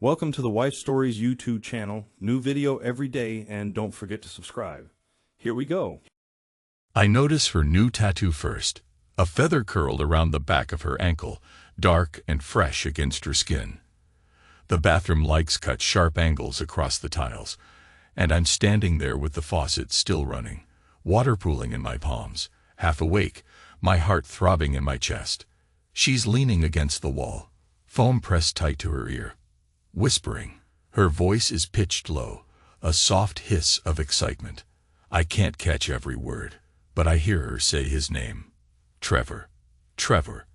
Welcome to the Wife Stories YouTube channel. New video every day, and don't forget to subscribe. Here we go. I notice her new tattoo first, a feather curled around the back of her ankle, dark and fresh against her skin. The bathroom lights cut sharp angles across the tiles, and I'm standing there with the faucet still running, water pooling in my palms, half awake, my heart throbbing in my chest. She's leaning against the wall, foam pressed tight to her ear, whispering. Her voice is pitched low, a soft hiss of excitement. I can't catch every word, but I hear her say his name. Trevor. Trevor.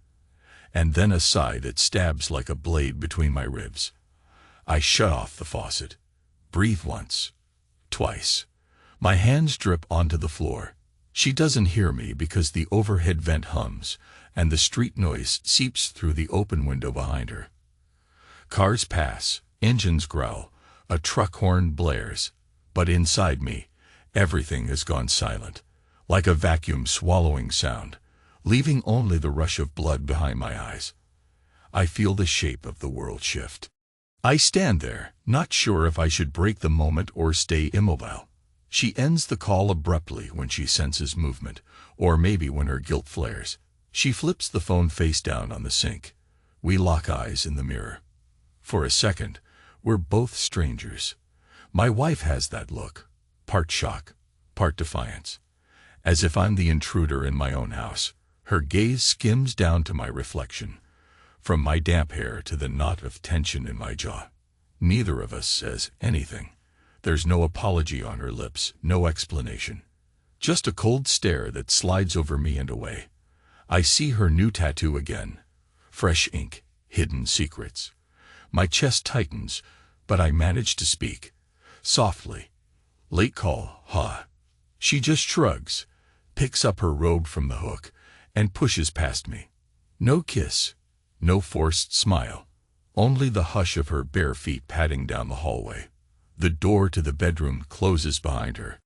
And then a sigh that stabs like a blade between my ribs. I shut off the faucet. Breathe once. Twice. My hands drip onto the floor. She doesn't hear me because the overhead vent hums, and the street noise seeps through the open window behind her. Cars pass, engines growl, a truck horn blares, but inside me, everything has gone silent, like a vacuum swallowing sound, leaving only the rush of blood behind my eyes. I feel the shape of the world shift. I stand there, not sure if I should break the moment or stay immobile. She ends the call abruptly when she senses movement, or maybe when her guilt flares. She flips the phone face down on the sink. We lock eyes in the mirror. For a second, we're both strangers. My wife has that look, part shock, part defiance, as if I'm the intruder in my own house. Her gaze skims down to my reflection, from my damp hair to the knot of tension in my jaw. Neither of us says anything. There's no apology on her lips, no explanation. Just a cold stare that slides over me and away. I see her new tattoo again. Fresh ink, hidden secrets. My chest tightens, but I manage to speak. Softly. Late call, huh? She just shrugs, picks up her robe from the hook, and pushes past me. No kiss, no forced smile, only the hush of her bare feet padding down the hallway. The door to the bedroom closes behind her.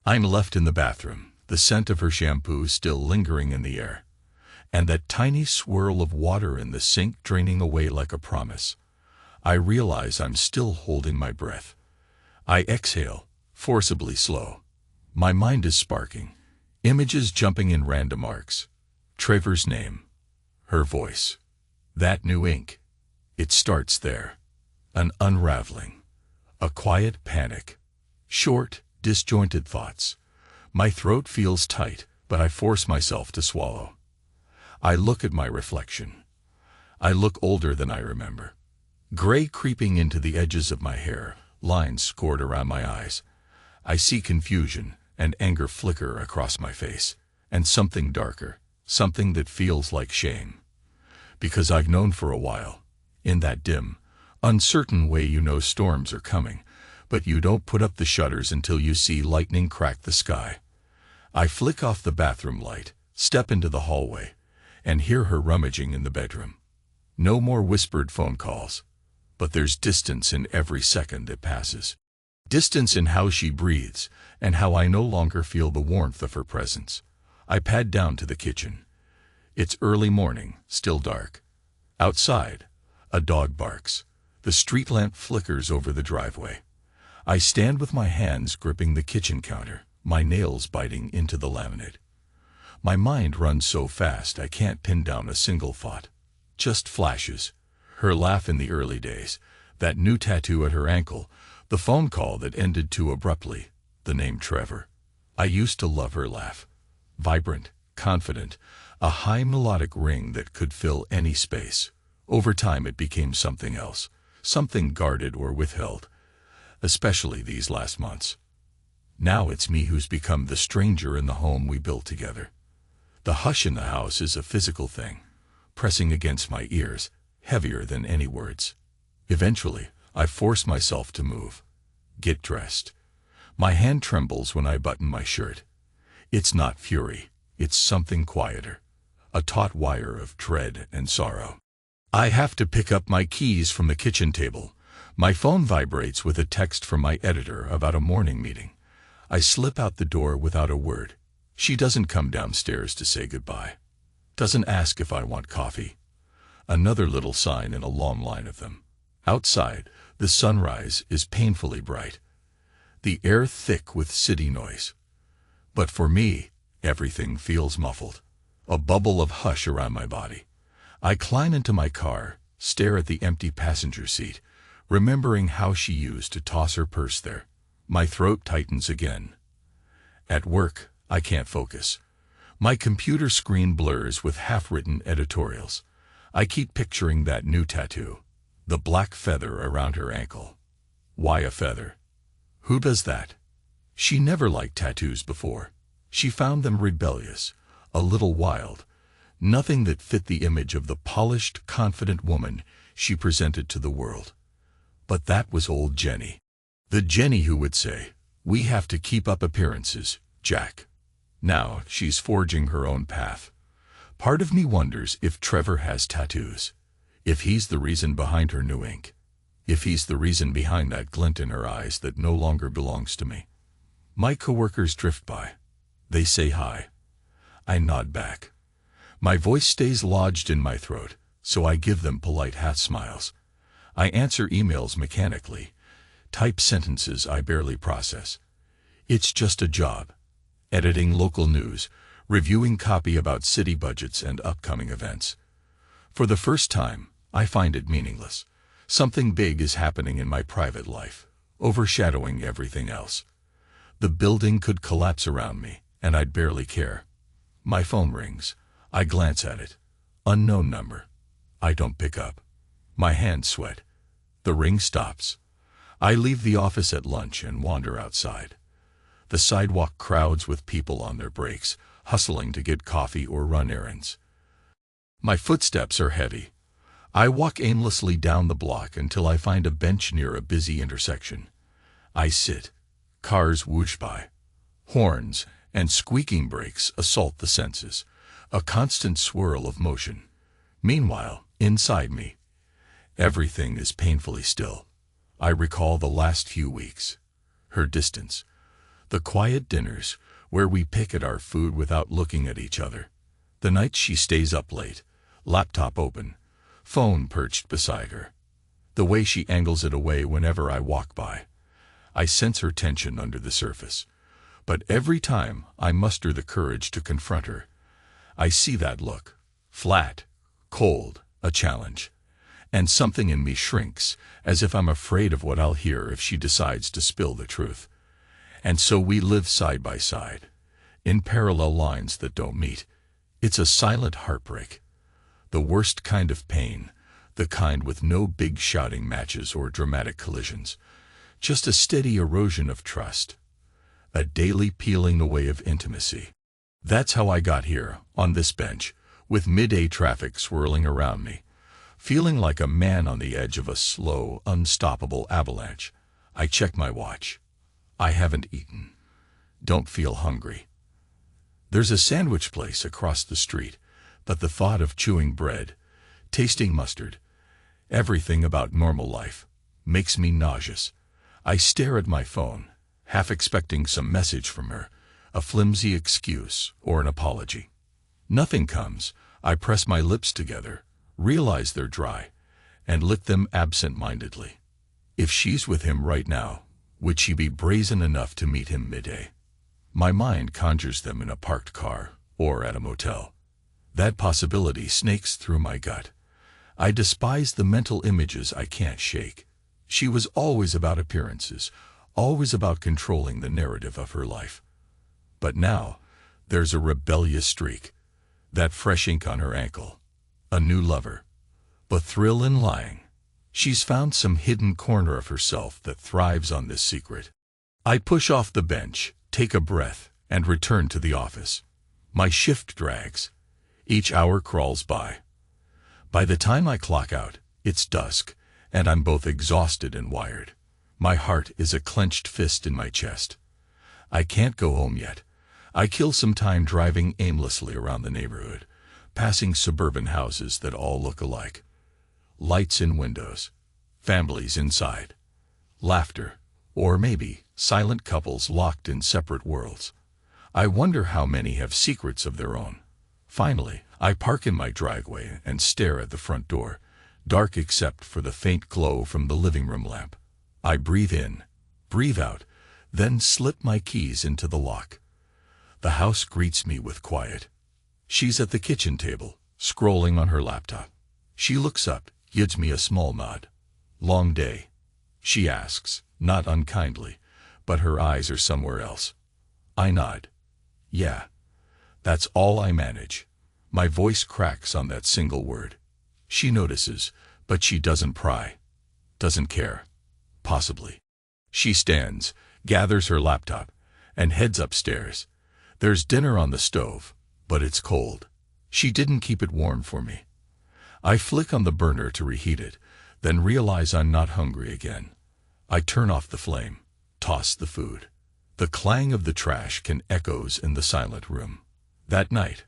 I'm left in the bathroom, the scent of her shampoo still lingering in the air, and that tiny swirl of water in the sink draining away like a promise. I realize I'm still holding my breath. I exhale, forcibly slow. My mind is sparking, images jumping in random arcs. Trevor's name, her voice, that new ink. It starts there. An unraveling, a quiet panic, short, disjointed thoughts. My throat feels tight, but I force myself to swallow. I look at my reflection. I look older than I remember. Gray creeping into the edges of my hair, lines scored around my eyes. I see confusion and anger flicker across my face, and something darker, something that feels like shame. Because I've known for a while, in that dim, uncertain way you know storms are coming, but you don't put up the shutters until you see lightning crack the sky. I flick off the bathroom light, step into the hallway, and hear her rummaging in the bedroom. No more whispered phone calls. But there's distance in every second that passes. Distance in how she breathes, and how I no longer feel the warmth of her presence. I pad down to the kitchen. It's early morning, still dark. Outside, a dog barks. The street lamp flickers over the driveway. I stand with my hands gripping the kitchen counter, my nails biting into the laminate. My mind runs so fast I can't pin down a single thought. Just flashes. Her laugh in the early days, that new tattoo at her ankle, the phone call that ended too abruptly, the name Trevor. I used to love her laugh. Vibrant, confident, a high melodic ring that could fill any space. Over time it became something else, something guarded or withheld, especially these last months. Now it's me who's become the stranger in the home we built together. The hush in the house is a physical thing, pressing against my ears, heavier than any words. Eventually, I force myself to move. Get dressed. My hand trembles when I button my shirt. It's not fury, it's something quieter. A taut wire of dread and sorrow. I have to pick up my keys from the kitchen table. My phone vibrates with a text from my editor about a morning meeting. I slip out the door without a word. She doesn't come downstairs to say goodbye. Doesn't ask if I want coffee. Another little sign in a long line of them. Outside, The sunrise is painfully bright, the air thick with city noise. But for me, everything feels muffled, a bubble of hush around my body. I climb into my car, stare at the empty passenger seat, remembering how she used to toss her purse there. My throat tightens again. At work, I can't focus. My computer screen blurs with half-written editorials. I keep picturing that new tattoo, the black feather around her ankle. Why a feather? Who does that? She never liked tattoos before. She found them rebellious, a little wild, nothing that fit the image of the polished, confident woman she presented to the world. But that was old Jenny. The Jenny who would say, "We have to keep up appearances, Jack." Now she's forging her own path. Part of me wonders if Trevor has tattoos, if he's the reason behind her new ink, if he's the reason behind that glint in her eyes that no longer belongs to me. My coworkers drift by. They say hi. I nod back. My voice stays lodged in my throat, so I give them polite half smiles. I answer emails mechanically, type sentences I barely process. It's just a job. Editing local news, reviewing copy about city budgets and upcoming events. For the first time, I find it meaningless. Something big is happening in my private life, overshadowing everything else. The building could collapse around me, and I'd barely care. My phone rings. I glance at it. Unknown number. I don't pick up. My hands sweat. The ring stops. I leave the office at lunch and wander outside. The sidewalk crowds with people on their breaks, hustling to get coffee or run errands. My footsteps are heavy. I walk aimlessly down the block until I find a bench near a busy intersection. I sit. Cars whoosh by. Horns and squeaking brakes assault the senses, a constant swirl of motion. Meanwhile, inside me, everything is painfully still. I recall the last few weeks, her distance, the quiet dinners where we pick at our food without looking at each other, the nights she stays up late, laptop open, phone perched beside her, the way she angles it away whenever I walk by. I sense her tension under the surface, but every time I muster the courage to confront her, I see that look, flat, cold, a challenge, and something in me shrinks as if I'm afraid of what I'll hear if she decides to spill the truth. And so we live side by side, in parallel lines that don't meet. It's a silent heartbreak, the worst kind of pain, the kind with no big shouting matches or dramatic collisions, just a steady erosion of trust, a daily peeling away of intimacy. That's how I got here, on this bench, with midday traffic swirling around me, feeling like a man on the edge of a slow, unstoppable avalanche. I check my watch. I haven't eaten. Don't feel hungry. There's a sandwich place across the street, but the thought of chewing bread, tasting mustard, everything about normal life, makes me nauseous. I stare at my phone, half expecting some message from her, a flimsy excuse or an apology. Nothing comes. I press my lips together, realize they're dry, and lick them absent-mindedly. If she's with him right now, would she be brazen enough to meet him midday? My mind conjures them in a parked car or at a motel. That possibility snakes through my gut. I despise the mental images I can't shake. She was always about appearances, always about controlling the narrative of her life. But now, there's a rebellious streak, that fresh ink on her ankle, a new lover, a thrill in lying. She's found some hidden corner of herself that thrives on this secret. I push off the bench, take a breath, and return to the office. My shift drags. Each hour crawls by. By the time I clock out, it's dusk, and I'm both exhausted and wired. My heart is a clenched fist in my chest. I can't go home yet. I kill some time driving aimlessly around the neighborhood, passing suburban houses that all look alike. Lights in windows, families inside, laughter, or maybe silent couples locked in separate worlds. I wonder how many have secrets of their own. Finally, I park in my driveway and stare at the front door, dark except for the faint glow from the living room lamp. I breathe in, breathe out, then slip my keys into the lock. The house greets me with quiet. She's at the kitchen table, scrolling on her laptop. She looks up, gives me a small nod. "Long day?" she asks, not unkindly, but her eyes are somewhere else. I nod. "Yeah." That's all I manage. My voice cracks on that single word. She notices, but she doesn't pry. Doesn't care. Possibly. She stands, gathers her laptop, and heads upstairs. There's dinner on the stove, but it's cold. She didn't keep it warm for me. I flick on the burner to reheat it, then realize I'm not hungry again. I turn off the flame, toss the food. The clang of the trash can echoes in the silent room. That night,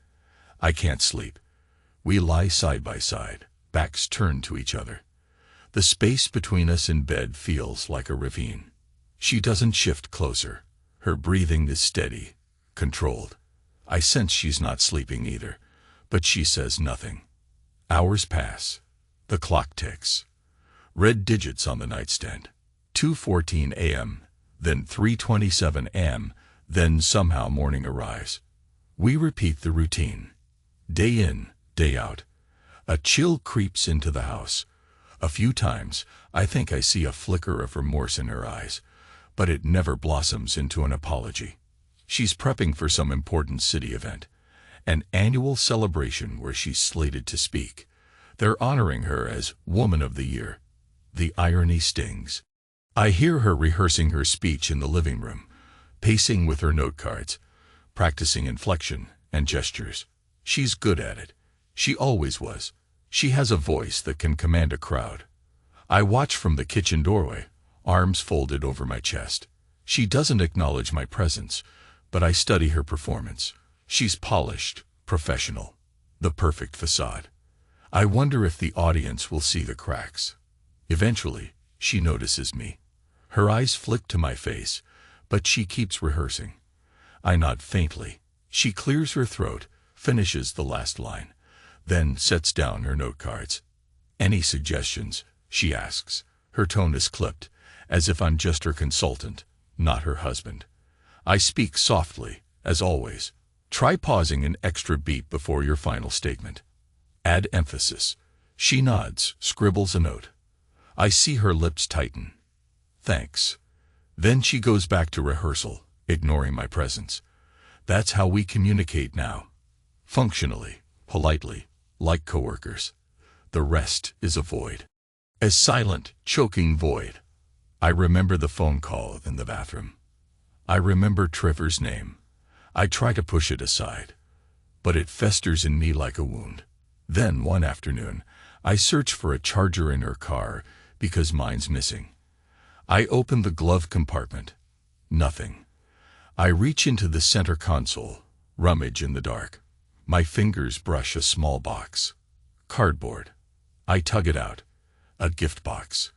I can't sleep. We lie side by side, backs turned to each other. The space between us in bed feels like a ravine. She doesn't shift closer. Her breathing is steady, controlled. I sense she's not sleeping either, but she says nothing. Hours pass. The clock ticks. Red digits on the nightstand. 2:14 a.m., then 3:27 a.m., then somehow morning arrives. We repeat the routine. Day in, day out. A chill creeps into the house. A few times, I think I see a flicker of remorse in her eyes, but it never blossoms into an apology. She's prepping for some important city event, an annual celebration where she's slated to speak. They're honoring her as Woman of the Year. The irony stings. I hear her rehearsing her speech in the living room, pacing with her note cards, practicing inflection and gestures. She's good at it. She always was. She has a voice that can command a crowd. I watch from the kitchen doorway, arms folded over my chest. She doesn't acknowledge my presence, but I study her performance. She's polished, professional, the perfect facade. I wonder if the audience will see the cracks. Eventually, she notices me. Her eyes flick to my face, but she keeps rehearsing. I nod faintly. She clears her throat, finishes the last line, then sets down her note cards. "Any suggestions?" she asks. Her tone is clipped, as if I'm just her consultant, not her husband. I speak softly, as always. "Try pausing an extra beat before your final statement. Add emphasis." She nods, scribbles a note. I see her lips tighten. "Thanks." Then she goes back to rehearsal, ignoring my presence. That's how we communicate now. Functionally, politely, like coworkers. The rest is a void. A silent, choking void. I remember the phone call in the bathroom. I remember Trevor's name. I try to push it aside, but it festers in me like a wound. Then, one afternoon, I search for a charger in her car because mine's missing. I open the glove compartment. Nothing. I reach into the center console, rummage in the dark. My fingers brush a small box. Cardboard. I tug it out. A gift box.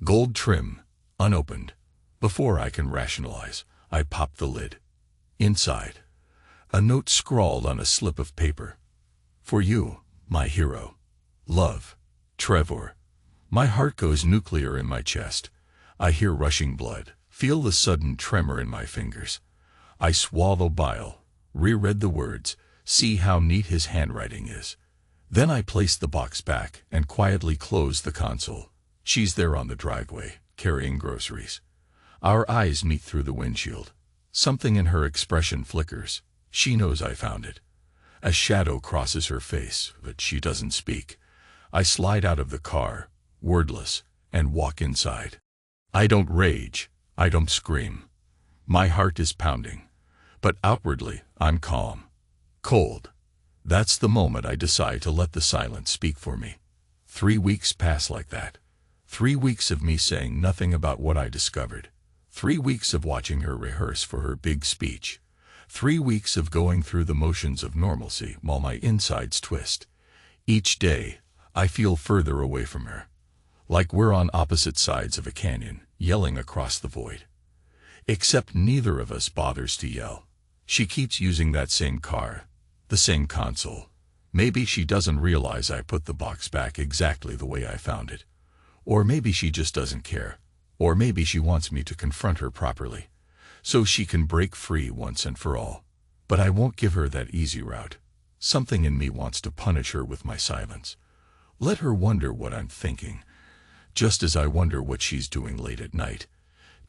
Gold trim, unopened. Before I can rationalize, I pop the lid. Inside, a note scrawled on a slip of paper. "For you, my hero. Love, Trevor." My heart goes nuclear in my chest. I hear rushing blood, feel the sudden tremor in my fingers. I swallow bile, reread the words, see how neat his handwriting is. Then I place the box back and quietly close the console. She's there on the driveway, carrying groceries. Our eyes meet through the windshield. Something in her expression flickers. She knows I found it. A shadow crosses her face, but she doesn't speak. I slide out of the car, wordless, and walk inside. I don't rage. I don't scream. My heart is pounding, but outwardly I'm calm. Cold. That's the moment I decide to let the silence speak for me. 3 weeks pass like that. 3 weeks of me saying nothing about what I discovered. 3 weeks of watching her rehearse for her big speech. 3 weeks of going through the motions of normalcy while my insides twist. Each day, I feel further away from her. Like we're on opposite sides of a canyon, yelling across the void. Except neither of us bothers to yell. She keeps using that same car, the same console, Maybe she doesn't realize I put the box back exactly the way I found it. Or maybe she just doesn't care. Or maybe she wants me to confront her properly, so she can break free once and for all. But I won't give her that easy route. Something in me wants to punish her with my silence. Let her wonder what I'm thinking, just as I wonder what she's doing late at night,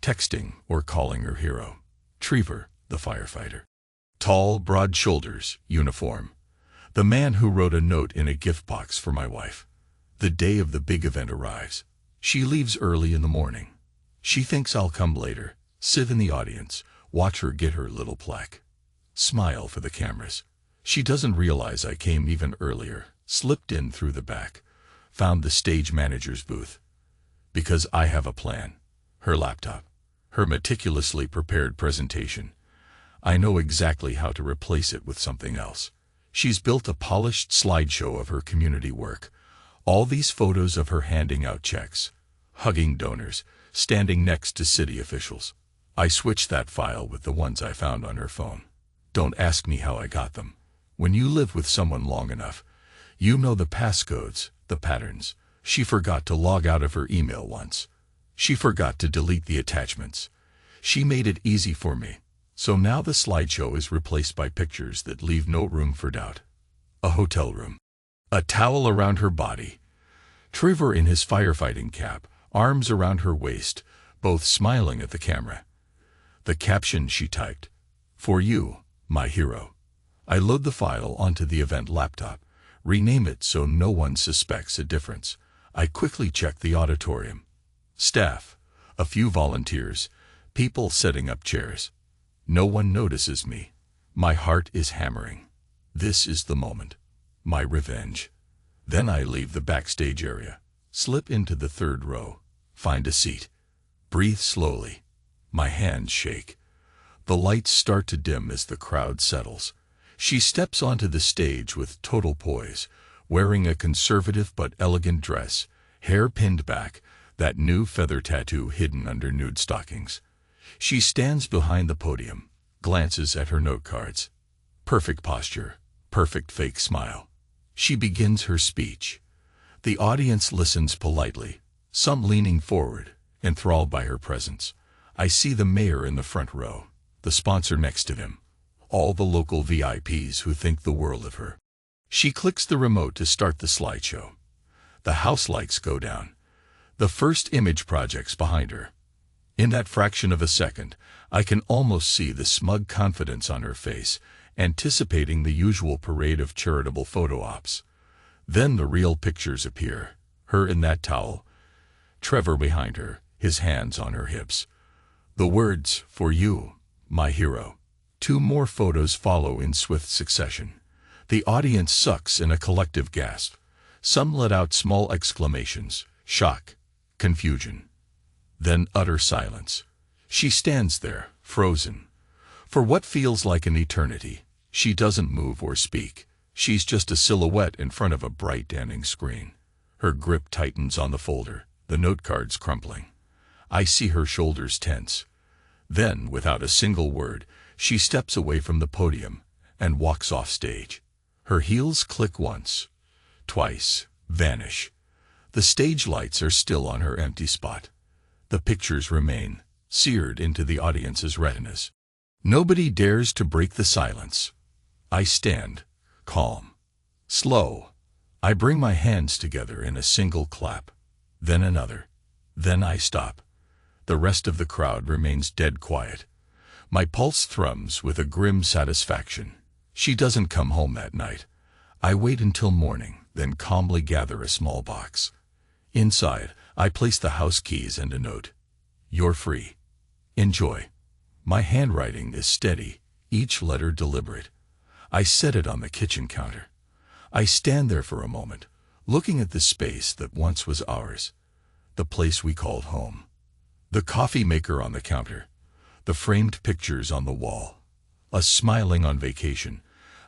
texting or calling her hero. Trevor, the firefighter. Tall, broad shoulders, uniform. The man who wrote a note in a gift box for my wife. The day of the big event arrives. She leaves early in the morning. She thinks I'll come later, sit in the audience, watch her get her little plaque. Smile for the cameras. She doesn't realize I came even earlier, slipped in through the back, found the stage manager's booth. Because I have a plan. Her laptop. Her meticulously prepared presentation. I know exactly how to replace it with something else. She's built a polished slideshow of her community work. All these photos of her handing out checks, hugging donors, standing next to city officials. I switched that file with the ones I found on her phone. Don't ask me how I got them. When you live with someone long enough, you know the passcodes, the patterns. She forgot to log out of her email once. She forgot to delete the attachments. She made it easy for me. So now the slideshow is replaced by pictures that leave no room for doubt. A hotel room. A towel around her body. Trevor in his firefighting cap, arms around her waist, both smiling at the camera. The caption she typed, "For you, my hero." I load the file onto the event laptop, rename it so no one suspects a difference. I quickly check the auditorium. Staff, a few volunteers, people setting up chairs. No one notices me. My heart is hammering. This is the moment. My revenge. Then I leave the backstage area, slip into the third row, find a seat, breathe slowly. My hands shake. The lights start to dim as the crowd settles. She steps onto the stage with total poise, wearing a conservative but elegant dress, hair pinned back, that new feather tattoo hidden under nude stockings. She stands behind the podium, glances at her note cards. Perfect posture, perfect fake smile. She begins her speech. The audience listens politely, some leaning forward, enthralled by her presence. I see the mayor in the front row, the sponsor next to him, all the local VIPs who think the world of her. She clicks the remote to start the slideshow. The house lights go down. The first image projects behind her. In that fraction of a second, I can almost see the smug confidence on her face, anticipating the usual parade of charitable photo ops. Then the real pictures appear, her in that towel, Trevor behind her, his hands on her hips. The words, "For you, my hero." 2 more photos follow in swift succession. The audience sucks in a collective gasp. Some let out small exclamations, shock, confusion. Then utter silence. She stands there, frozen. For what feels like an eternity, she doesn't move or speak. She's just a silhouette in front of a bright damning screen. Her grip tightens on the folder, the note cards crumpling. I see her shoulders tense. Then, without a single word, she steps away from the podium and walks off stage. Her heels click once, twice, vanish. The stage lights are still on her empty spot. The pictures remain, seared into the audience's retinas. Nobody dares to break the silence. I stand, calm, slow. I bring my hands together in a single clap, then another. Then I stop. The rest of the crowd remains dead quiet. My pulse thrums with a grim satisfaction. She doesn't come home that night. I wait until morning, then calmly gather a small box. Inside, I place the house keys and a note. "You're free. Enjoy." My handwriting is steady, each letter deliberate. I set it on the kitchen counter. I stand there for a moment, looking at the space that once was ours, the place we called home. The coffee maker on the counter, the framed pictures on the wall, us smiling on vacation,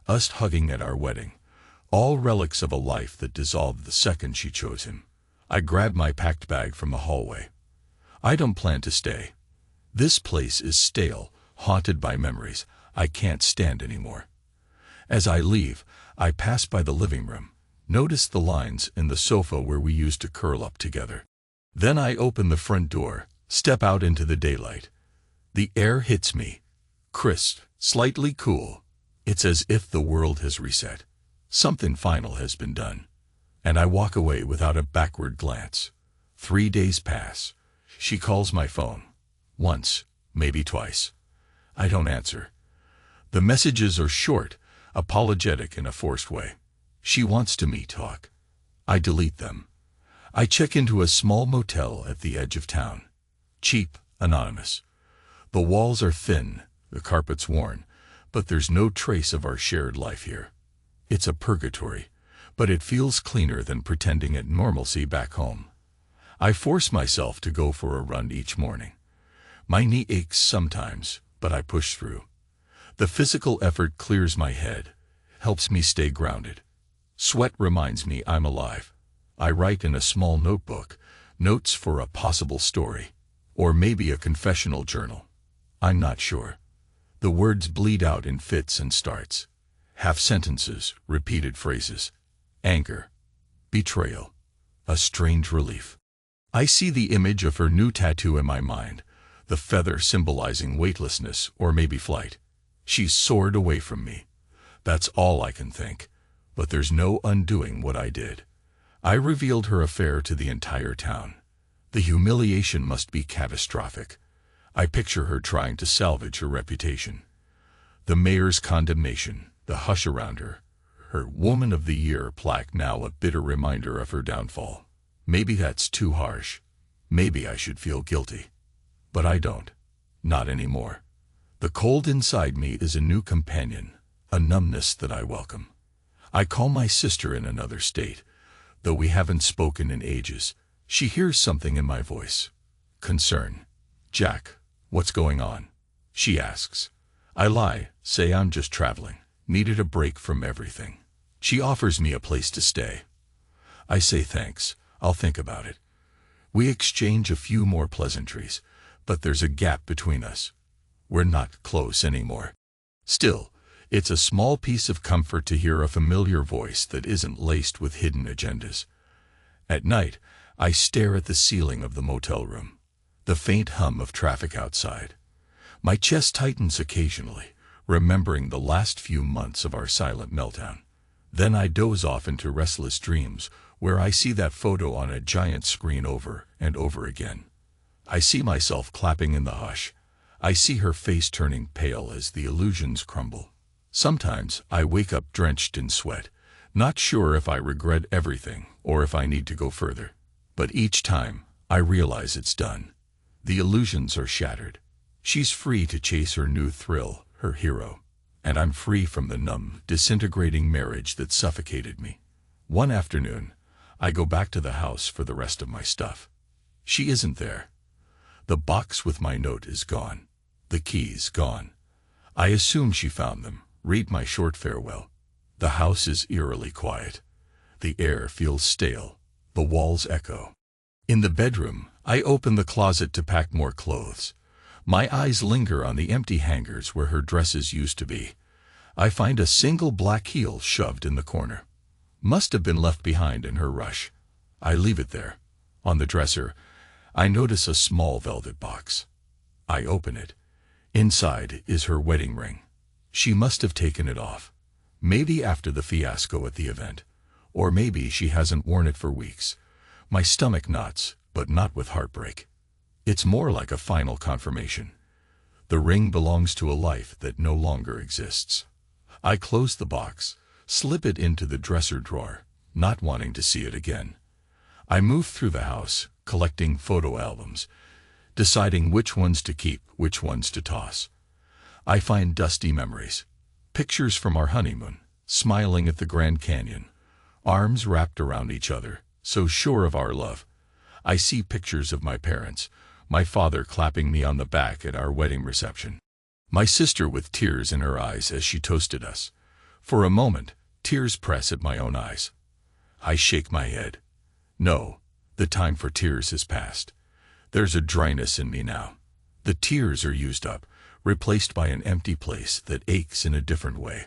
us hugging at our wedding, all relics of a life that dissolved the second she chose him. I grab my packed bag from the hallway. I don't plan to stay. This place is stale, haunted by memories I can't stand anymore. As I leave, I pass by the living room, notice the lines in the sofa where we used to curl up together. Then I open the front door, step out into the daylight. The air hits me, crisp, slightly cool. It's as if the world has reset. Something final has been done. And I walk away without a backward glance. 3 days pass. She calls my phone. Once, maybe twice. I don't answer. The messages are short, apologetic in a forced way. She wants to talk. I delete them. I check into a small motel at the edge of town. Cheap, anonymous. The walls are thin, the carpet's worn, but there's no trace of our shared life here. It's a purgatory, but it feels cleaner than pretending at normalcy back home. I force myself to go for a run each morning. My knee aches sometimes, but I push through. The physical effort clears my head, helps me stay grounded. Sweat reminds me I'm alive. I write in a small notebook, notes for a possible story, or maybe a confessional journal. I'm not sure. The words bleed out in fits and starts. Half sentences, repeated phrases. Anger. Betrayal. A strange relief. I see the image of her new tattoo in my mind, the feather symbolizing weightlessness or maybe flight. She's soared away from me. That's all I can think. But there's no undoing what I did. I revealed her affair to the entire town. The humiliation must be catastrophic. I picture her trying to salvage her reputation. The mayor's condemnation, the hush around her, her Woman of the Year plaque now a bitter reminder of her downfall. Maybe that's too harsh. Maybe I should feel guilty. But I don't. Not anymore. The cold inside me is a new companion, a numbness that I welcome. I call my sister in another state. Though we haven't spoken in ages, she hears something in my voice. Concern. Jack, what's going on? She asks. I lie, say I'm just traveling, needed a break from everything. She offers me a place to stay. I say thanks, I'll think about it. We exchange a few more pleasantries, but there's a gap between us. We're not close anymore. Still, it's a small piece of comfort to hear a familiar voice that isn't laced with hidden agendas. At night, I stare at the ceiling of the motel room, the faint hum of traffic outside. My chest tightens occasionally, remembering the last few months of our silent meltdown. Then I doze off into restless dreams, where I see that photo on a giant screen over and over again. I see myself clapping in the hush. I see her face turning pale as the illusions crumble. Sometimes I wake up drenched in sweat, not sure if I regret everything or if I need to go further. But each time, I realize it's done. The illusions are shattered. She's free to chase her new thrill, her hero. And I'm free from the numb, disintegrating marriage that suffocated me. One afternoon, I go back to the house for the rest of my stuff. She isn't there. The box with my note is gone. The keys gone. I assume she found them. Read my short farewell. The house is eerily quiet. The air feels stale. The walls echo. In the bedroom, I open the closet to pack more clothes. My eyes linger on the empty hangers where her dresses used to be. I find a single black heel shoved in the corner. Must have been left behind in her rush. I leave it there. On the dresser, I notice a small velvet box. I open it. Inside is her wedding ring. She must have taken it off. Maybe after the fiasco at the event. Or maybe she hasn't worn it for weeks. My stomach knots, but not with heartbreak. It's more like a final confirmation. The ring belongs to a life that no longer exists. I close the box, slip it into the dresser drawer, not wanting to see it again. I move through the house, collecting photo albums, deciding which ones to keep, which ones to toss. I find dusty memories, pictures from our honeymoon, smiling at the Grand Canyon, arms wrapped around each other, so sure of our love. I see pictures of my parents, my father clapping me on the back at our wedding reception, my sister with tears in her eyes as she toasted us. For a moment, tears press at my own eyes. I shake my head. No, the time for tears has passed. There's a dryness in me now. The tears are used up, replaced by an empty place that aches in a different way.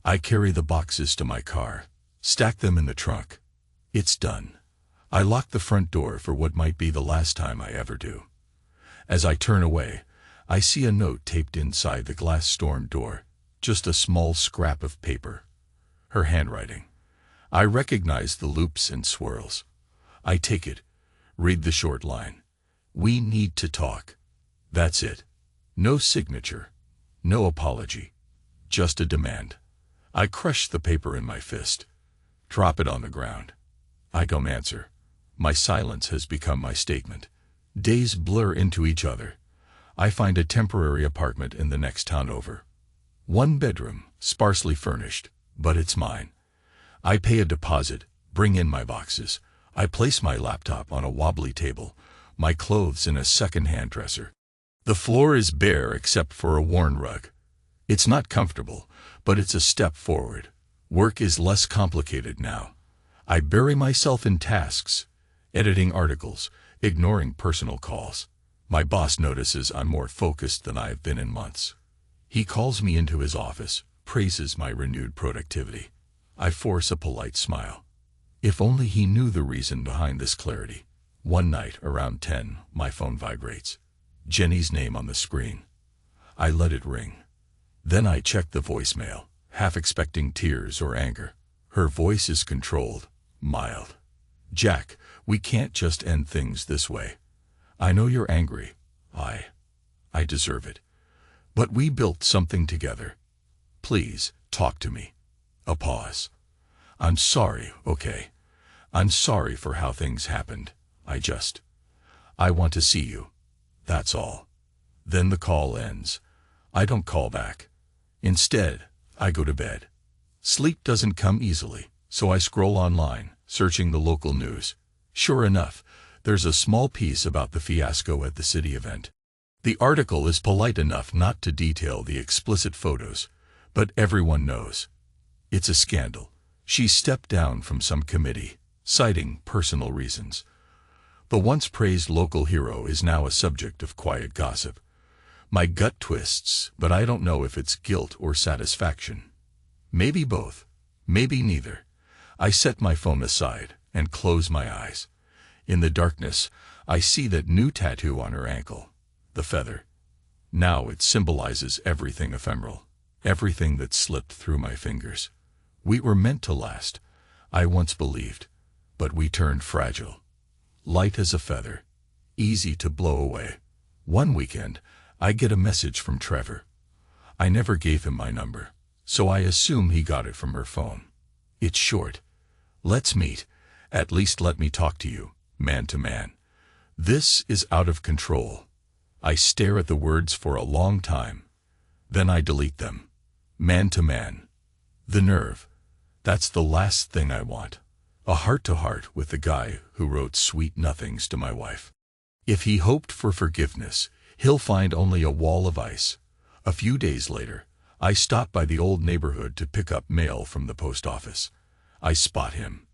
I carry the boxes to my car, stack them in the trunk. It's done. I lock the front door for what might be the last time I ever do. As I turn away, I see a note taped inside the glass storm door, just a small scrap of paper. Her handwriting. I recognize the loops and swirls. I take it, read the short line. We need to talk. That's it. No signature, no apology, just a demand. I crush the paper in my fist, drop it on the ground. I don't answer. My silence has become my statement. Days blur into each other. I find a temporary apartment in the next town over. 1 bedroom, sparsely furnished, but it's mine. I pay a deposit, bring in my boxes. I place my laptop on a wobbly table, my clothes in a second-hand dresser. The floor is bare except for a worn rug. It's not comfortable, but it's a step forward. Work is less complicated now. I bury myself in tasks, editing articles, ignoring personal calls. My boss notices I'm more focused than I've been in months. He calls me into his office, praises my renewed productivity. I force a polite smile. If only he knew the reason behind this clarity. One night, around 10, my phone vibrates. Jenny's name on the screen. I let it ring. Then I check the voicemail, half expecting tears or anger. Her voice is controlled, mild. Jack, we can't just end things this way. I know you're angry. I deserve it. But we built something together. Please, talk to me. A pause. I'm sorry, okay? I'm sorry for how things happened. I want to see you. That's all. Then the call ends. I don't call back. Instead, I go to bed. Sleep doesn't come easily, so I scroll online, searching the local news. Sure enough, there's a small piece about the fiasco at the city event. The article is polite enough not to detail the explicit photos, but everyone knows. It's a scandal. She stepped down from some committee, citing personal reasons. The once praised local hero is now a subject of quiet gossip. My gut twists, but I don't know if it's guilt or satisfaction. Maybe both, maybe neither. I set my phone aside and close my eyes. In the darkness, I see that new tattoo on her ankle, the feather. Now it symbolizes everything ephemeral, everything that slipped through my fingers. We were meant to last, I once believed, but we turned fragile. Light as a feather, easy to blow away. One weekend, I get a message from Trevor. I never gave him my number, so I assume he got it from her phone. It's short. Let's meet. At least let me talk to you, man to man. This is out of control. I stare at the words for a long time. Then I delete them. Man to man. The nerve. That's the last thing I want. A heart-to-heart with the guy who wrote sweet nothings to my wife. If he hoped for forgiveness, he'll find only a wall of ice. A few days later, I stop by the old neighborhood to pick up mail from the post office. I spot him.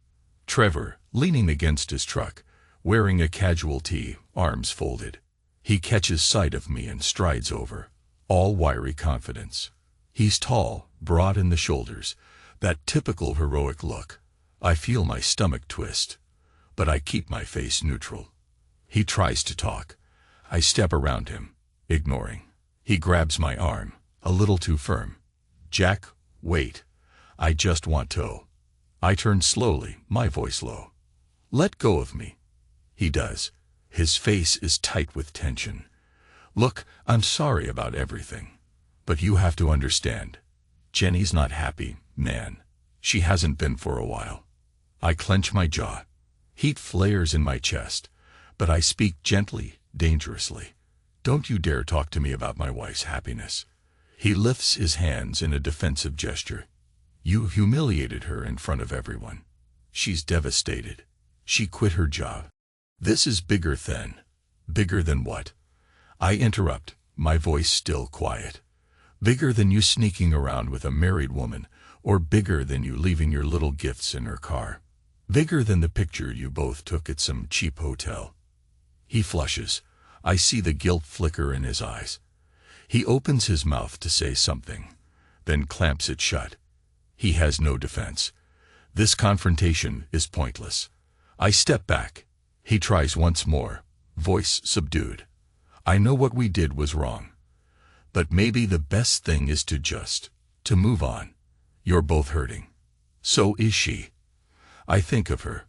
Trevor, leaning against his truck, wearing a casual tee, arms folded. He catches sight of me and strides over, all wiry confidence. He's tall, broad in the shoulders, that typical heroic look. I feel my stomach twist, but I keep my face neutral. He tries to talk. I step around him, ignoring. He grabs my arm, a little too firm. Jack, wait. I just want to. I turn slowly, my voice low. Let go of me. He does. His face is tight with tension. Look, I'm sorry about everything. But you have to understand. Jenny's not happy, man. She hasn't been for a while. I clench my jaw. Heat flares in my chest, but I speak gently, dangerously. Don't you dare talk to me about my wife's happiness. He lifts his hands in a defensive gesture. You humiliated her in front of everyone. She's devastated. She quit her job. This is bigger than. Bigger than what? I interrupt, my voice still quiet. Bigger than you sneaking around with a married woman, or bigger than you leaving your little gifts in her car. Bigger than the picture you both took at some cheap hotel. He flushes. I see the guilt flicker in his eyes. He opens his mouth to say something, then clamps it shut. He has no defense. This confrontation is pointless. I step back. He tries once more, voice subdued. I know what we did was wrong. But maybe the best thing is to move on. You're both hurting. So is she. I think of her.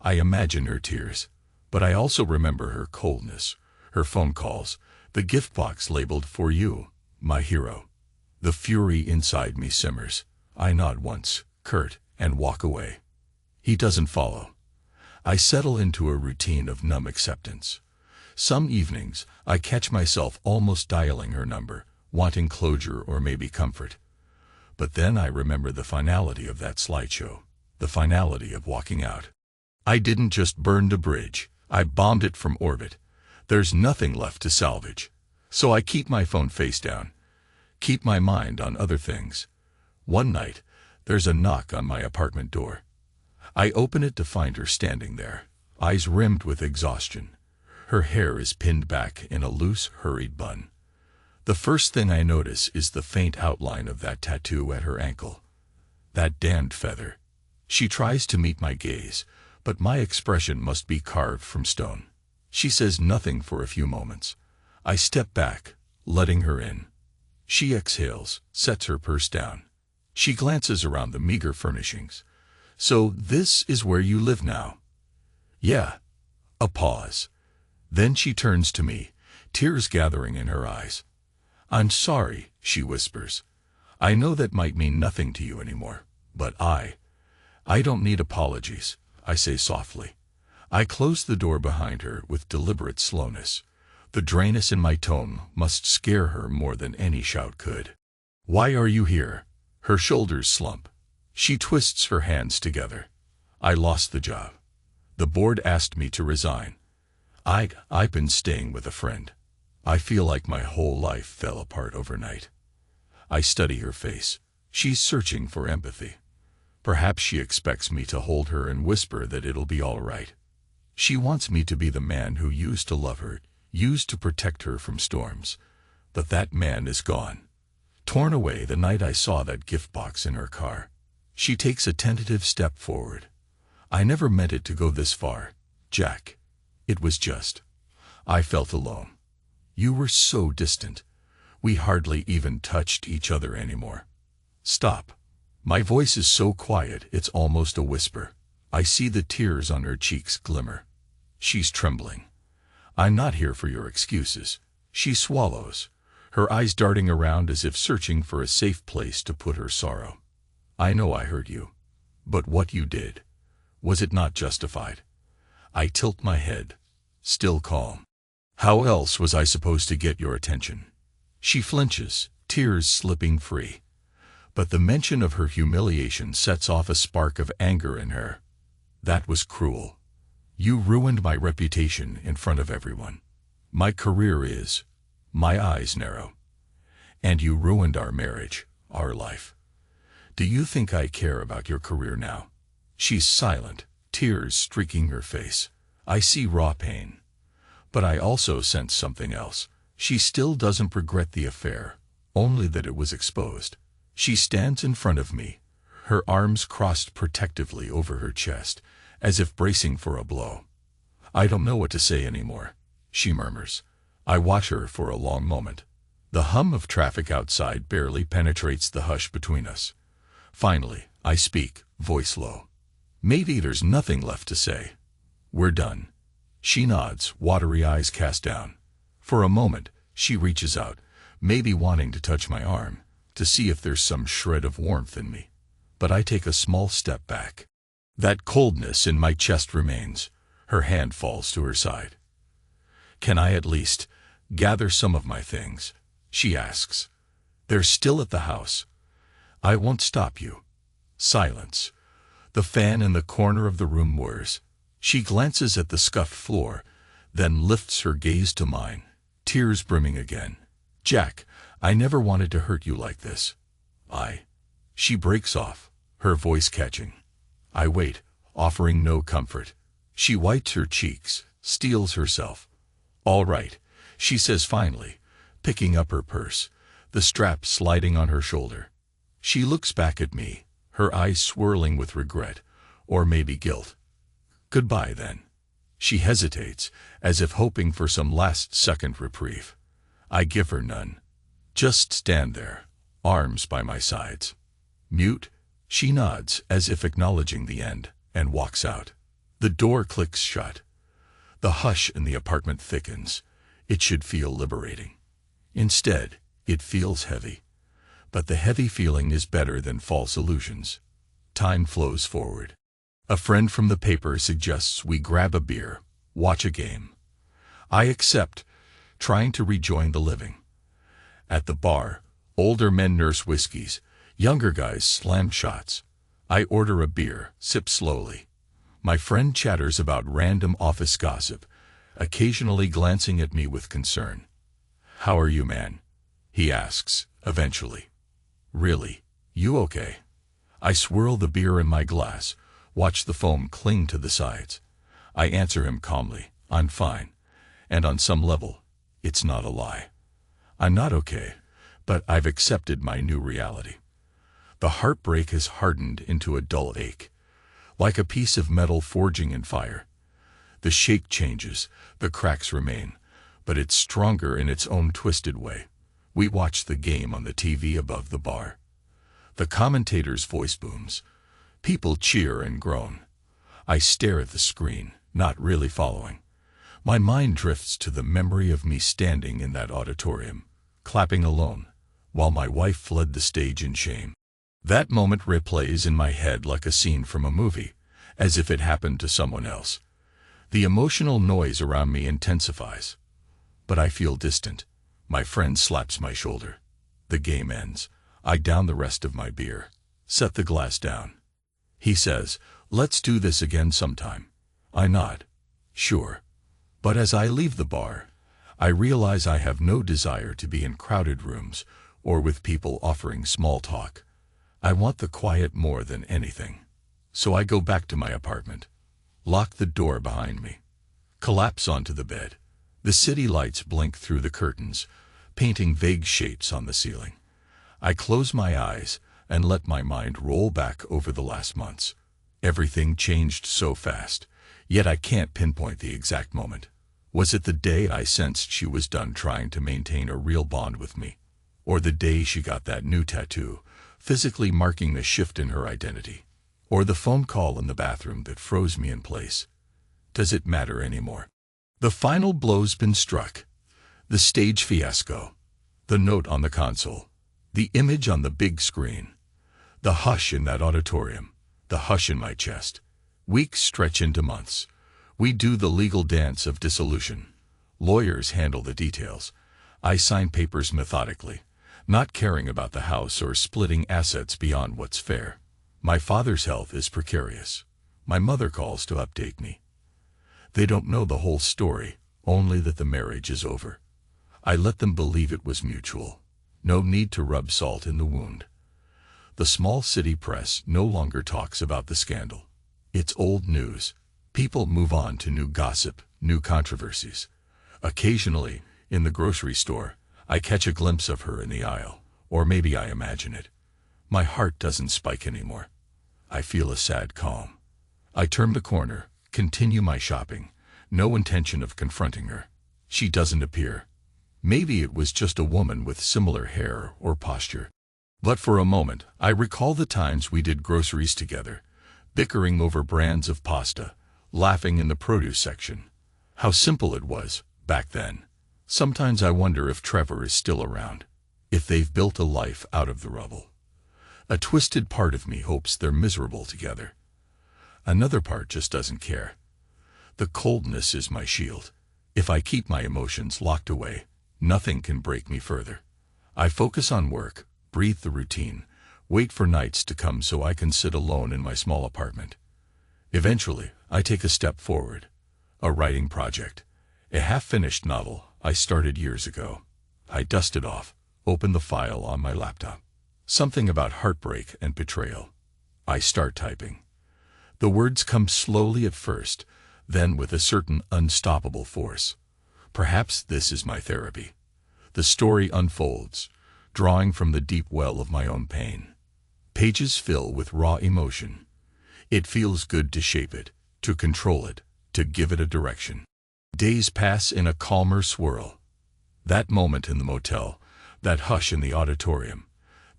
I imagine her tears. But I also remember her coldness, her phone calls, the gift box labeled "For you, my hero." The fury inside me simmers. I nod once, curt, and walk away. He doesn't follow. I settle into a routine of numb acceptance. Some evenings, I catch myself almost dialing her number, wanting closure or maybe comfort. But then I remember the finality of that slideshow, the finality of walking out. I didn't just burn the bridge, I bombed it from orbit. There's nothing left to salvage. So I keep my phone face down, keep my mind on other things. One night, there's a knock on my apartment door. I open it to find her standing there, eyes rimmed with exhaustion. Her hair is pinned back in a loose, hurried bun. The first thing I notice is the faint outline of that tattoo at her ankle. That damned feather. She tries to meet my gaze, but my expression must be carved from stone. She says nothing for a few moments. I step back, letting her in. She exhales, sets her purse down. She glances around the meager furnishings. So this is where you live now? Yeah. A pause. Then she turns to me, tears gathering in her eyes. I'm sorry, she whispers. I know that might mean nothing to you anymore, but I don't need apologies, I say softly. I close the door behind her with deliberate slowness. The dryness in my tone must scare her more than any shout could. Why are you here? Her shoulders slump. She twists her hands together. I lost the job. The board asked me to resign. I've been staying with a friend. I feel like my whole life fell apart overnight. I study her face. She's searching for empathy. Perhaps she expects me to hold her and whisper that it'll be all right. She wants me to be the man who used to love her, used to protect her from storms. But that man is gone. Torn away the night I saw that gift box in her car. She takes a tentative step forward. I never meant it to go this far, Jack. It was just. I felt alone. You were so distant. We hardly even touched each other anymore. Stop. My voice is so quiet it's almost a whisper. I see the tears on her cheeks glimmer. She's trembling. I'm not here for your excuses. She swallows, her eyes darting around as if searching for a safe place to put her sorrow. I know I hurt you. But what you did, was it not justified? I tilt my head, still calm. How else was I supposed to get your attention? She flinches, tears slipping free. But the mention of her humiliation sets off a spark of anger in her. That was cruel. You ruined my reputation in front of everyone. My career is. My eyes narrow. And you ruined our marriage, our life. Do you think I care about your career now? She's silent, tears streaking her face. I see raw pain. But I also sense something else. She still doesn't regret the affair, only that it was exposed. She stands in front of me, her arms crossed protectively over her chest, as if bracing for a blow. I don't know what to say anymore, she murmurs. I watch her for a long moment. The hum of traffic outside barely penetrates the hush between us. Finally, I speak, voice low. Maybe there's nothing left to say. We're done. She nods, watery eyes cast down. For a moment, she reaches out, maybe wanting to touch my arm, to see if there's some shred of warmth in me. But I take a small step back. That coldness in my chest remains. Her hand falls to her side. Can I at least gather some of my things? She asks. They're still at the house. I won't stop you. Silence. The fan in the corner of the room whirs. She glances at the scuffed floor, then lifts her gaze to mine, tears brimming again. Jack, I never wanted to hurt you like this. She breaks off, her voice catching. I wait, offering no comfort. She wipes her cheeks, steels herself. All right, she says finally, picking up her purse, the strap sliding on her shoulder. She looks back at me, her eyes swirling with regret, or maybe guilt. Goodbye, then. She hesitates, as if hoping for some last-second reprieve. I give her none. Just stand there, arms by my sides. Mute, she nods as if acknowledging the end, and walks out. The door clicks shut. The hush in the apartment thickens. It should feel liberating. Instead, it feels heavy. But the heavy feeling is better than false illusions. Time flows forward. A friend from the paper suggests we grab a beer, watch a game. I accept, trying to rejoin the living. At the bar, older men nurse whiskeys, younger guys slam shots. I order a beer, sip slowly. My friend chatters about random office gossip, occasionally glancing at me with concern. "How are you, man?" he asks, eventually. "Really? You okay?" I swirl the beer in my glass, watch the foam cling to the sides. I answer him calmly, "I'm fine." And on some level, it's not a lie. I'm not okay, but I've accepted my new reality. The heartbreak has hardened into a dull ache, like a piece of metal forging in fire. The shape changes, the cracks remain, but it's stronger in its own twisted way. We watch the game on the TV above the bar. The commentator's voice booms. People cheer and groan. I stare at the screen, not really following. My mind drifts to the memory of me standing in that auditorium, clapping alone, while my wife fled the stage in shame. That moment replays in my head like a scene from a movie, as if it happened to someone else. The emotional noise around me intensifies. But I feel distant. My friend slaps my shoulder. The game ends. I down the rest of my beer, set the glass down. He says, "Let's do this again sometime." I nod. "Sure." But as I leave the bar, I realize I have no desire to be in crowded rooms or with people offering small talk. I want the quiet more than anything. So I go back to my apartment, lock the door behind me, collapse onto the bed. The city lights blink through the curtains, painting vague shapes on the ceiling. I close my eyes and let my mind roll back over the last months. Everything changed so fast, yet I can't pinpoint the exact moment. Was it the day I sensed she was done trying to maintain a real bond with me? Or the day she got that new tattoo, physically marking the shift in her identity? Or the phone call in the bathroom that froze me in place? Does it matter anymore? The final blow's been struck. The stage fiasco. The note on the console. The image on the big screen. The hush in that auditorium. The hush in my chest. Weeks stretch into months. We do the legal dance of dissolution. Lawyers handle the details. I sign papers methodically, not caring about the house or splitting assets beyond what's fair. My father's health is precarious. My mother calls to update me. They don't know the whole story, only that the marriage is over. I let them believe it was mutual. No need to rub salt in the wound. The small city press no longer talks about the scandal. It's old news. People move on to new gossip, new controversies. Occasionally, in the grocery store, I catch a glimpse of her in the aisle, or maybe I imagine it. My heart doesn't spike anymore. I feel a sad calm. I turn the corner, continue my shopping, no intention of confronting her. She doesn't appear. Maybe it was just a woman with similar hair or posture. But for a moment, I recall the times we did groceries together, bickering over brands of pasta, laughing in the produce section. How simple it was, back then. Sometimes I wonder if Trevor is still around, if they've built a life out of the rubble. A twisted part of me hopes they're miserable together. Another part just doesn't care. The coldness is my shield. If I keep my emotions locked away, nothing can break me further. I focus on work, breathe the routine, wait for nights to come so I can sit alone in my small apartment. Eventually, I take a step forward. A writing project. A half-finished novel I started years ago. I dust it off, open the file on my laptop. Something about heartbreak and betrayal. I start typing. The words come slowly at first, then with a certain unstoppable force. Perhaps this is my therapy. The story unfolds, drawing from the deep well of my own pain. Pages fill with raw emotion. It feels good to shape it, to control it, to give it a direction. Days pass in a calmer swirl. That moment in the motel, that hush in the auditorium,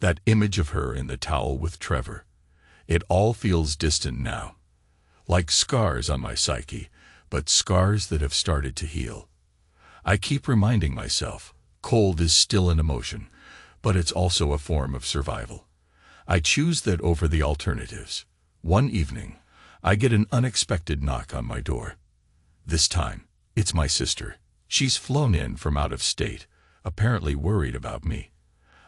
that image of her in the towel with Trevor. It all feels distant now. Like scars on my psyche, but scars that have started to heal. I keep reminding myself, cold is still an emotion, but it's also a form of survival. I choose that over the alternatives. One evening, I get an unexpected knock on my door. This time, it's my sister. She's flown in from out of state, apparently worried about me.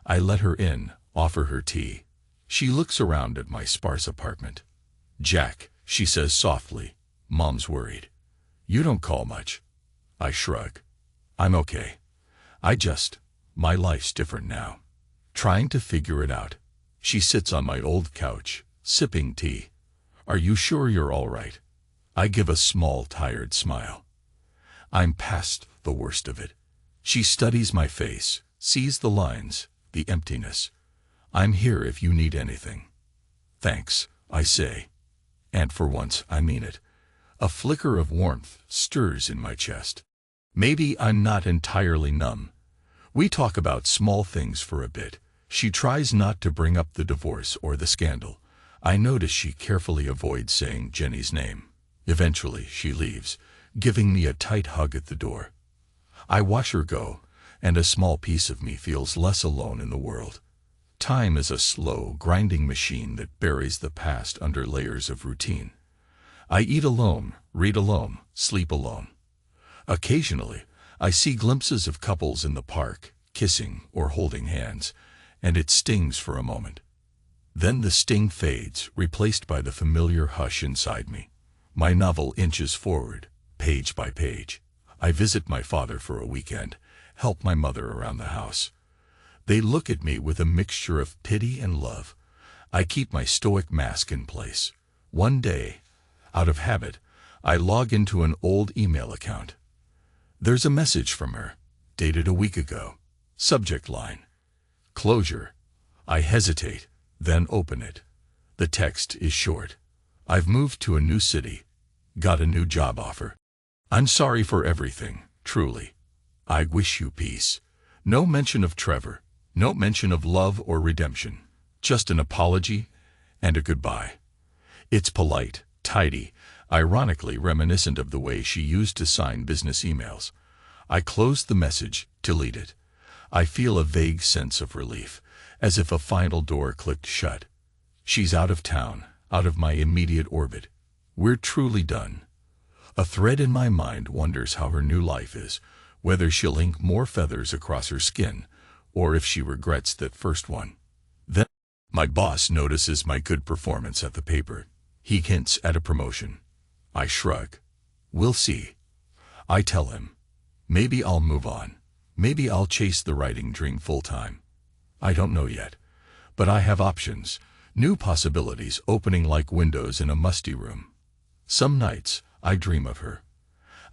I let her in, offer her tea. She looks around at my sparse apartment. "Jack," she says softly, "Mom's worried." "You don't call much." I shrug. "I'm okay. My life's different now. Trying to figure it out." She sits on my old couch, sipping tea. "Are you sure you're all right?" I give a small, tired smile. I'm past the worst of it. She studies my face, sees the lines, the emptiness. "I'm here if you need anything." "Thanks," I say. And for once, I mean it. A flicker of warmth stirs in my chest. Maybe I'm not entirely numb. We talk about small things for a bit. She tries not to bring up the divorce or the scandal. I notice she carefully avoids saying Jenny's name. Eventually, she leaves, giving me a tight hug at the door. I watch her go, and a small piece of me feels less alone in the world. Time is a slow, grinding machine that buries the past under layers of routine. I eat alone, read alone, sleep alone. Occasionally, I see glimpses of couples in the park, kissing or holding hands, and it stings for a moment. Then the sting fades, replaced by the familiar hush inside me. My novel inches forward, page by page. I visit my father for a weekend, help my mother around the house. They look at me with a mixture of pity and love. I keep my stoic mask in place. One day, out of habit, I log into an old email account. There's a message from her, dated a week ago. Subject line: closure. I hesitate, then open it. The text is short. "I've moved to a new city. Got a new job offer. I'm sorry for everything, truly. I wish you peace." No mention of Trevor, no mention of love or redemption. Just an apology and a goodbye. It's polite, tidy, ironically reminiscent of the way she used to sign business emails. I close the message, delete it. I feel a vague sense of relief, as if a final door clicked shut. She's out of town, out of my immediate orbit. We're truly done. A thread in my mind wonders how her new life is, whether she'll ink more feathers across her skin, or if she regrets that first one. Then, my boss notices my good performance at the paper. He hints at a promotion. I shrug. "We'll see." I tell him, maybe I'll move on. Maybe I'll chase the writing dream full-time. I don't know yet. But I have options, new possibilities opening like windows in a musty room. Some nights, I dream of her.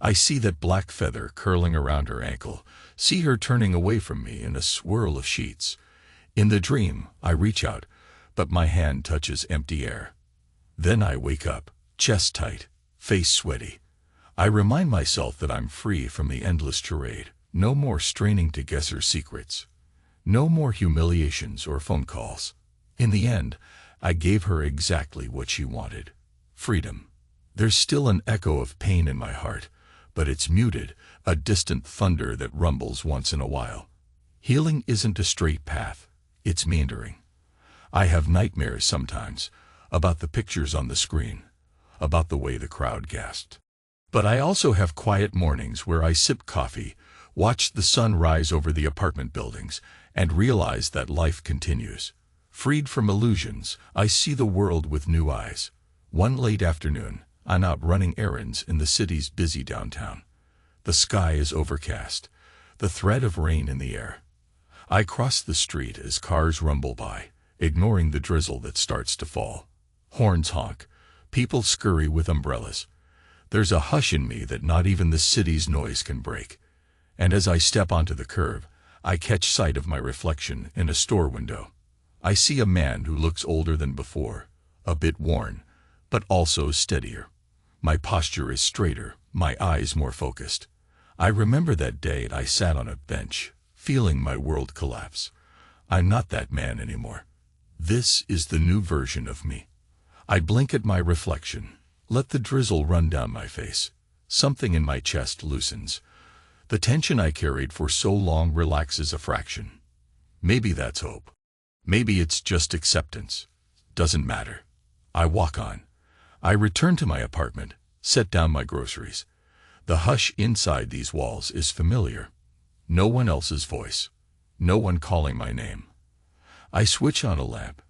I see that black feather curling around her ankle, see her turning away from me in a swirl of sheets. In the dream, I reach out, but my hand touches empty air. Then I wake up, chest tight, face sweaty. I remind myself that I'm free from the endless charade. No more straining to guess her secrets. No more humiliations or phone calls. In the end, I gave her exactly what she wanted. Freedom. There's still an echo of pain in my heart, but it's muted, a distant thunder that rumbles once in a while. Healing isn't a straight path. It's meandering. I have nightmares sometimes, about the pictures on the screen, about the way the crowd gasped. But I also have quiet mornings where I sip coffee, watch the sun rise over the apartment buildings, and realize that life continues. Freed from illusions, I see the world with new eyes. One late afternoon, I'm out running errands in the city's busy downtown. The sky is overcast, the threat of rain in the air. I cross the street as cars rumble by, ignoring the drizzle that starts to fall. Horns honk, people scurry with umbrellas. There's a hush in me that not even the city's noise can break. And as I step onto the curb, I catch sight of my reflection in a store window. I see a man who looks older than before, a bit worn, but also steadier. My posture is straighter, my eyes more focused. I remember that day I sat on a bench, feeling my world collapse. I'm not that man anymore. This is the new version of me. I blink at my reflection, let the drizzle run down my face. Something in my chest loosens. The tension I carried for so long relaxes a fraction. Maybe that's hope. Maybe it's just acceptance. Doesn't matter. I walk on. I return to my apartment, set down my groceries. The hush inside these walls is familiar. No one else's voice. No one calling my name. I switch on a lamp.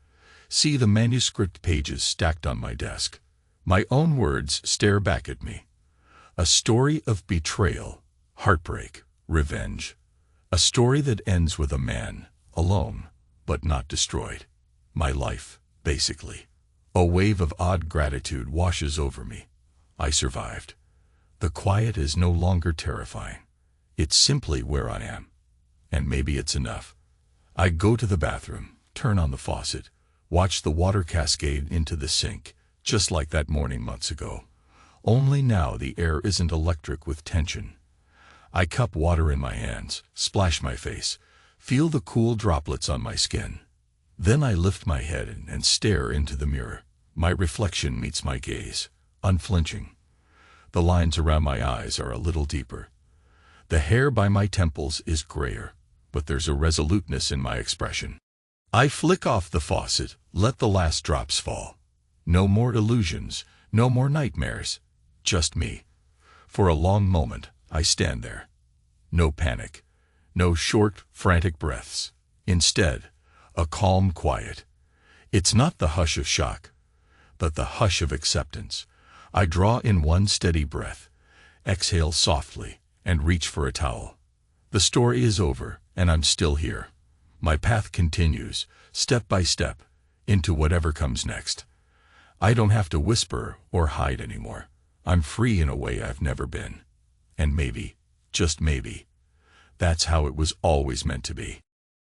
See the manuscript pages stacked on my desk. My own words stare back at me. A story of betrayal, heartbreak, revenge. A story that ends with a man, alone, but not destroyed. My life, basically. A wave of odd gratitude washes over me. I survived. The quiet is no longer terrifying. It's simply where I am. And maybe it's enough. I go to the bathroom, turn on the faucet, watch the water cascade into the sink, just like that morning months ago. Only now the air isn't electric with tension. I cup water in my hands, splash my face, feel the cool droplets on my skin. Then I lift my head and stare into the mirror. My reflection meets my gaze, unflinching. The lines around my eyes are a little deeper. The hair by my temples is grayer, but there's a resoluteness in my expression. I flick off the faucet, let the last drops fall. No more illusions, no more nightmares. Just me. For a long moment, I stand there. No panic. No short, frantic breaths. Instead, a calm quiet. It's not the hush of shock, but the hush of acceptance. I draw in one steady breath, exhale softly, and reach for a towel. The story is over, and I'm still here. My path continues, step by step, into whatever comes next. I don't have to whisper or hide anymore. I'm free in a way I've never been. And maybe, just maybe, that's how it was always meant to be.